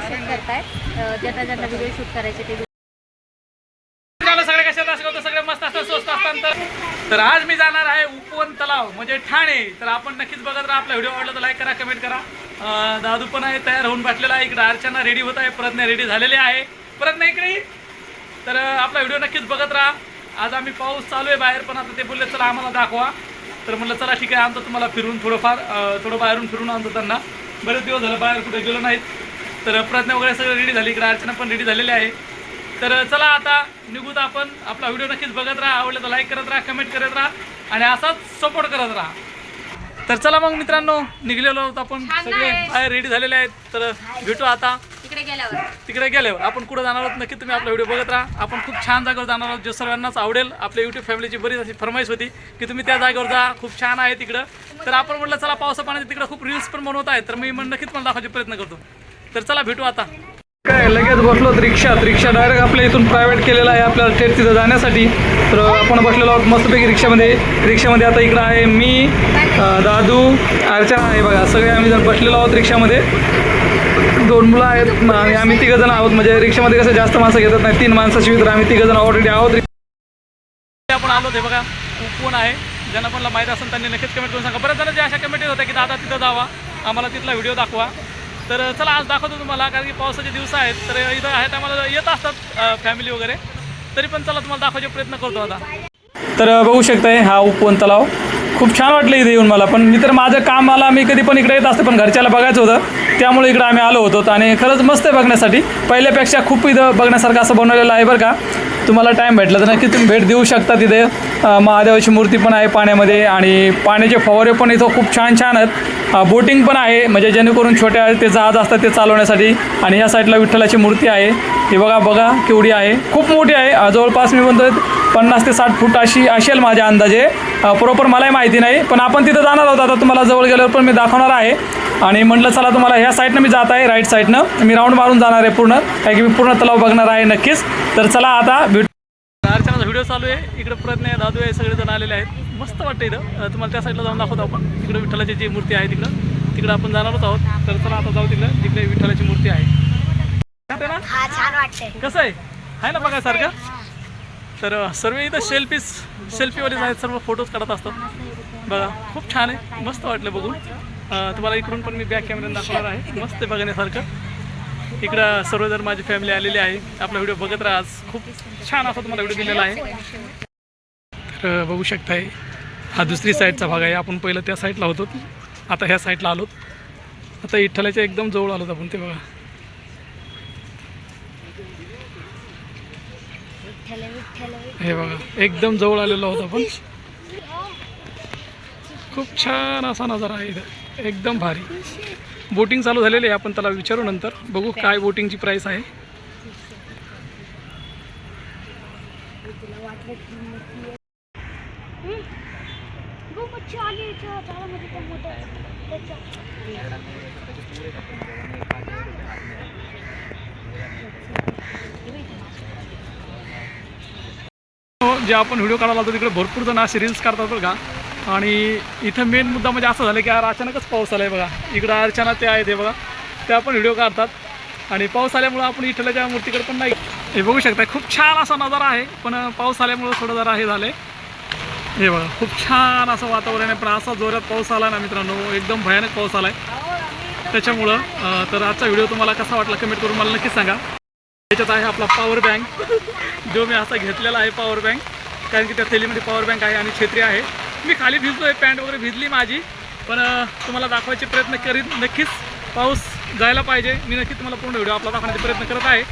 Shoot करतायत, ज्यांना ज्यांना व्हिडिओ शूट करायचे ते सगळे कशात असं सगळे मस्त असतात, स्वस्त असतात. तर आज मी जाणार आहे उपवन तलाव म्हणजे ठाणे. तर आपण नक्कीच बघत राहा. आपला व्हिडिओ आवडला तर लाईक करा, कमेंट करा. दादू पण आहे तयार होऊन बसलेला आहे. इकडे अर्चना रेडी होत आहे, प्रज्ञा रेडी झालेली आहे. प्रज्ञा इकडे. तर आपला व्हिडिओ नक्कीच बघत राहा. आज आम्ही पाऊस चालू आहे बाहेर, पण आता ते बोलले चला आम्हाला दाखवा. तर म्हटलं चला ठीक आहे, आणतो तुम्हाला फिरून थोडं बाहेरून फिरून आणतो त्यांना. बरेच दिवस झालं बाहेर कुठे गेलो नाहीत. तर प्रज्ञा वगैरे सगळं रेडी झाली, इकडे अर्चना पण रेडी झालेली आहे. तर चला आता निघूत आपण. आपला व्हिडिओ नक्कीच बघत राहा. आवडलं तर लाईक करत राहा, कमेंट करत राहा आणि असाच सपोर्ट करत राहा. तर चला मग मित्रांनो, निघलेलो आहोत आपण, सगळे बाहेर रेडी झालेले आहेत. तर भेटू आता तिकडे गेल्यावर. आपण कुठं जाणार आहोत नक्की तुम्ही आपला व्हिडिओ बघत राहा. आपण खूप छान जागेवर जाणार आहोत, जे सर्वांनाच आवडेल. आपल्या यूट्यूब फॅमिलीची बरीच अशी फरमाईश होती की तुम्ही त्या जागेवर जा, खूप छान आहे तिकडं. तर आपण म्हटलं चला पावसा पाण्याचे तिकडं खूप रील्स पण बनवत आहेत. तर मी नक्कीच मला दाखवायचा प्रयत्न करतो. तर चला भेटू आता. काय लगेच बसलो रिक्षा डायरेक्ट आपल्या इथून प्रायव्हेट केलेला आहे आपल्याला थेट तिथं जाण्यासाठी. तर आपण बसलेलो आहोत मस्तपैकी रिक्षामध्ये. आता इकडं आहे मी, दादू, अर्चना आहे बघा, सगळे आम्ही जण बसलेलो आहोत रिक्षामध्ये. 2 मुलं आहेत आणि आम्ही 3 जण आहोत. म्हणजे रिक्षामध्ये कसं जास्त माणसं घेतात नाही, 3 माणसाची तर आम्ही 3 जण ऑलरेडी आहोत. आपण आलो ते बघा कोण आहे. ज्यांना पण माहीत असेल त्यांनी नक्कीच कमेंट करून सांगा. बऱ्याच जणांचे अशा कमेंट येत होत्या की दादा तिथं जावा, आम्हाला तिथला व्हिडिओ दाखवा. तर चला आज दाखवतो तुम्हाला, कारण की पावसाचे दिवस आहेत. तर इथं आहेत आम्हाला येत असतात फॅमिली वगैरे. तरी पण चला तुम्हाला दाखवायचा प्रयत्न करतो आता. तर बघू शकताय हा उपवन तलाव. खूप छान वाटलं इथे येऊन मला. पण मी तर माझं कामाला मी कधी पण इकडे येत असते, पण घरच्याला बघायचं होतं त्यामुळे इकडे आम्ही आलो होतो. आणि खरंच मस्त आहे बघण्यासाठी. पहिल्यापेक्षा खूप इथं बघण्यासारखं असं बनवलेलं आहे बरं का. तुम्हाला टाईम भेटला तर नक्की तुम्ही भेट देऊ शकता. तिथे महादेवाची मूर्ती पण आहे पाण्यामध्ये आणि पाण्याचे फवारे पण इथं खूप छान आहेत. बोटिंग पण आहे, म्हणजे जेणेकरून छोट्या ते जहाज असतात ते चालवण्यासाठी. आणि ह्या साईडला विठ्ठलाची मूर्ती आहे. ही बघा केवढी आहे, खूप मोठी आहे. जवळपास मी म्हणतो 50 ते 60 फूट अशी असेल माझ्या अंदाजे. प्रॉपर मलाही माहिती नाही, पण आपण तिथं जाणार आहोत. आता तुम्हाला जवळ गेल्यावर पण मी दाखवणार आहे. आणि म्हटलं चला तुम्हाला ह्या साईडनं मी जात आहे, राईट साईडनं मी राऊंड मारून जाणार आहे पूर्ण, कारण की मी पूर्ण तलाव बघणार आहे नक्कीच. तर चला आता भेटू. अर्चनाचा व्हिडिओ चालू आहे. इकडं प्रज्ञा, दादू आहे, सगळेजण आलेले आहेत. मस्त वाटतं इथं. तुम्हाला त्या साईडला जाऊन दाखवतो आपण. तिकडे विठ्ठलाची जी मूर्ती आहे तिकडं आपण जाणारच आहोत. तर चला आता जाऊ तिकडे, जिकडे विठ्ठलाची मूर्ती आहे. छान वाटतंय. कसं आहे ना बघायसारखं. तर सर्व इथं सेल्फीवालेच आहेत, सर्व फोटोज काढत असतात बघा. खूप छान आहे, मस्त वाटलं बघून. तुम्हाला इकडून पण मी बॅक कॅमेऱ्याने दाखवणार आहे. मस्त आहे बघण्यासारखं. इकडं सर्वजण माझी फॅमिली आलेली आहे. आपला व्हिडिओ बघत राहा. आज खूप छान असा तुम्हाला व्हिडिओ दिलेला आहे. तर बघू शकताय हा दुसरी साईडचा भाग आहे. आपण पहिलं त्या साईडला होतो, आता ह्या साईडला आलो. आता विठ्ठलाच्या एकदम जवळ आलो आपण. ते बघा हे बघा, एकदम जवळ आलेलो आहोत आपण. खूप छान असा नजारा आहे इथं, एकदम भारी. बोटिंग चालू झालेली आहे. आपण त्याला विचारू नंतर, बघू काय बोटिंगची प्राईस आहे. जे आपण व्हिडिओ काढायला लागतो तिकडे भरपूर जण असे रील्स काढतात बघा. आणि इथं मेन मुद्दा म्हणजे असं झालं की यार अचानकच पाऊस आला आहे बघा. इकडं अर्चना ते आहे ते बघा, त्या पण व्हिडिओ काढतात. आणि पाऊस आल्यामुळं आपण विठ्ठलाच्या मूर्तीकडे पण नाही. हे बघू शकता खूप छान असा नजारा आहे, पण पाऊस आल्यामुळं थोडं जरा हे झालं आहे. हे बघा खूप छान असं वातावरण आहे, पण असा जोरात पाऊस आला ना मित्रांनो, एकदम भयानक पाऊस आला आहे त्याच्यामुळं. तर आजचा व्हिडिओ तुम्हाला कसा वाटला कमेंट करून मला नक्कीच सांगा. त्याच्यात आहे आपला पॉवर बँक, जो मी असा घेतलेला आहे पॉवर बँक, कारण की त्या थैलीमध्ये पॉवर बँक आहे आणि छत्री आहे. मी खाली भिजलो आहे, पॅन्ट वगैरे भिजली माझी, पण तुम्हाला दाखवायचे प्रयत्न करीन नक्कीच. पाऊस जायला पाहिजे, मी नक्कीच तुम्हाला पूर्ण व्हिडिओ आपला दाखवण्याचा प्रयत्न करत आहे.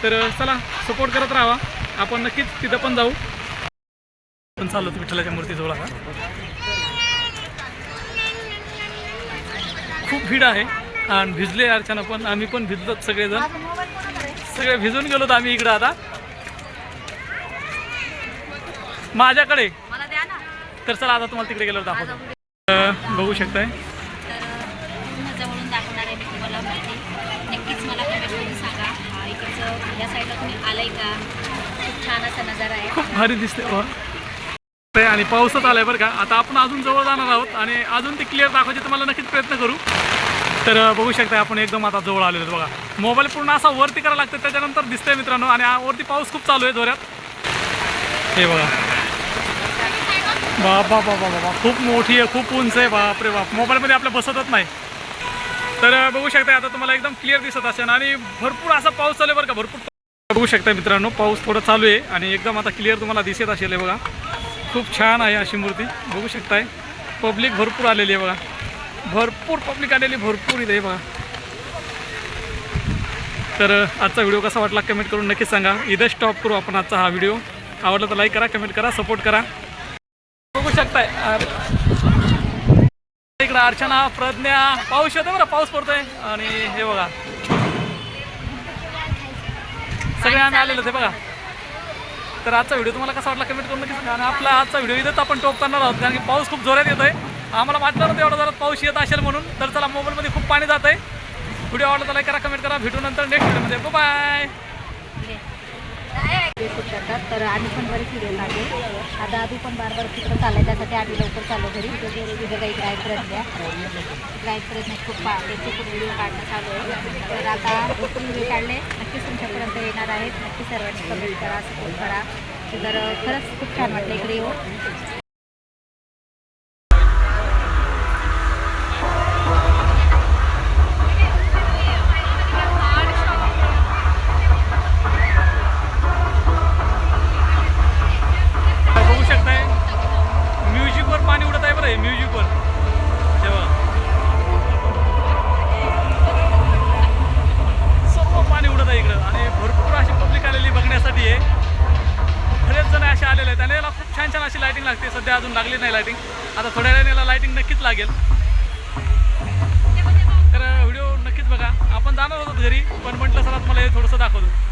तर चला सपोर्ट करत राहा, आपण नक्कीच तिथं पण जाऊ. पण चाललो होतो विठ्ठलाच्या मूर्तीजवळ. आता खूप भीड आहे आणि भिजले अर्चना पण, आम्ही पण भिजलो सगळेजण, सगळे भिजून गेलो तर आम्ही इकडं. आता माझ्याकडे तर चला आता तुम्हाला तिकडे गेल्यावर दाखवतो. बघू शकताय जवळून दाखवणार आहे मी तुम्हाला माहिती. नक्कीच मला कमेंट करून सांगा इकडचं या साईडला तुम्ही आलाय का. खूप छान असा नजारा आहे, खूप भारी दिसते. आणि पाऊसच आलाय बरं का. आता आपण अजून जवळ जाणार आहोत आणि अजून ते क्लिअर दाखवायचे तुम्हाला नक्कीच प्रयत्न करू. तर बघू शकता आपण एकदम आता जवळ आलेलो आहे बघा. मोबाईल पूर्ण असा वरती करायला लागतं त्याच्यानंतर दिसतंय मित्रांनो. आणि वरती पाऊस खूप चालू आहे जोरात. हे बघा बाबा बाबा बाबा खूप मोठी आहे, खूप उंच आहे. बापरे बाप, मोबाईलमध्ये आपल्या बसतच नाही. तर बघू शकता आता तुम्हाला एकदम क्लिअर दिसत असेल. आणि भरपूर असा पाऊस चालू आहे बरं का, भरपूर बघू शकता मित्रांनो. पाऊस थोडा चालू आहे आणि एकदम आता क्लिअर तुम्हाला दिसत असेल. बघा खूप छान आहे अशी मूर्ती, बघू शकताय. पब्लिक भरपूर आलेली आहे बघा, भरपूर पब्लिक आलेली, भरपूर इथे बघा. तर आजचा व्हिडिओ कसा वाटला कमेंट करून नक्कीच सांगा. इथं स्टॉप करू आपण आजचा हा व्हिडिओ. आवडला तर लाईक करा, कमेंट करा, सपोर्ट करा. बघू शकताय इकडं अर्चना, प्रज्ञा, पाऊस येतो बरं, पाऊस पडतोय. आणि हे बघा सगळे आम्ही आलेलो ते बघा. तर आजचा व्हिडिओ तुम्हाला कसा वाटला कमेंट करून नक्की सांगा. आणि आपला आजचा व्हिडिओ इथंच आपण टॉप करणार आहोत कारण की पाऊस खूप जोरात येतोय. आम्हाला वाटलं नव्हतं एवढा जोरात पाऊस येत असेल म्हणून. तर चला, मोबाईलमध्ये खूप पाणी जात आहे. व्हिडिओ आवडला तर लाईक करा, कमेंट करा. भेटू नंतर नेक्स्ट व्हिडिओमध्ये. बाय. खूप करतात. तर आम्ही पण बरेच व्हिडिओ काढले. आता आधी पण बार तिकडं चाललं, त्यासाठी आम्ही लवकर चाललो घरी. तिथं काही ग्राईड करत द्या, ग्राईड करत नाही. खूप त्यांचे खूप व्हिडिओ काढणं चालू आहे. तर आता भरपूर व्हिडिओ काढले, नक्कीच तुमच्यापर्यंत येणार आहेत. नक्की सर्वांनी कमेंट करा, सपोर्ट करा. तर खरंच खूप छान वाटलं इकडे येऊन. बघू शकताय म्युझिकवर पाणी उडत आहे बरं, हे म्युझिकवर तेव्हा सर्व पाणी उडत आहे इकडं. आणि भरपूर अशी पब्लिक आलेली बघण्यासाठी आहे. बरेच जण असे आलेले आहेत आणि याला खूप छान छान अशी लाईटिंग लागते. सध्या अजून लागली नाही लाईटिंग, आता थोड्या वेळाने याला लाईटिंग नक्कीच लागेल. तर व्हिडिओ नक्कीच बघा. आपण जाणार होतो घरी पण म्हटलं सर मला हे थोडंसं दाखवतो.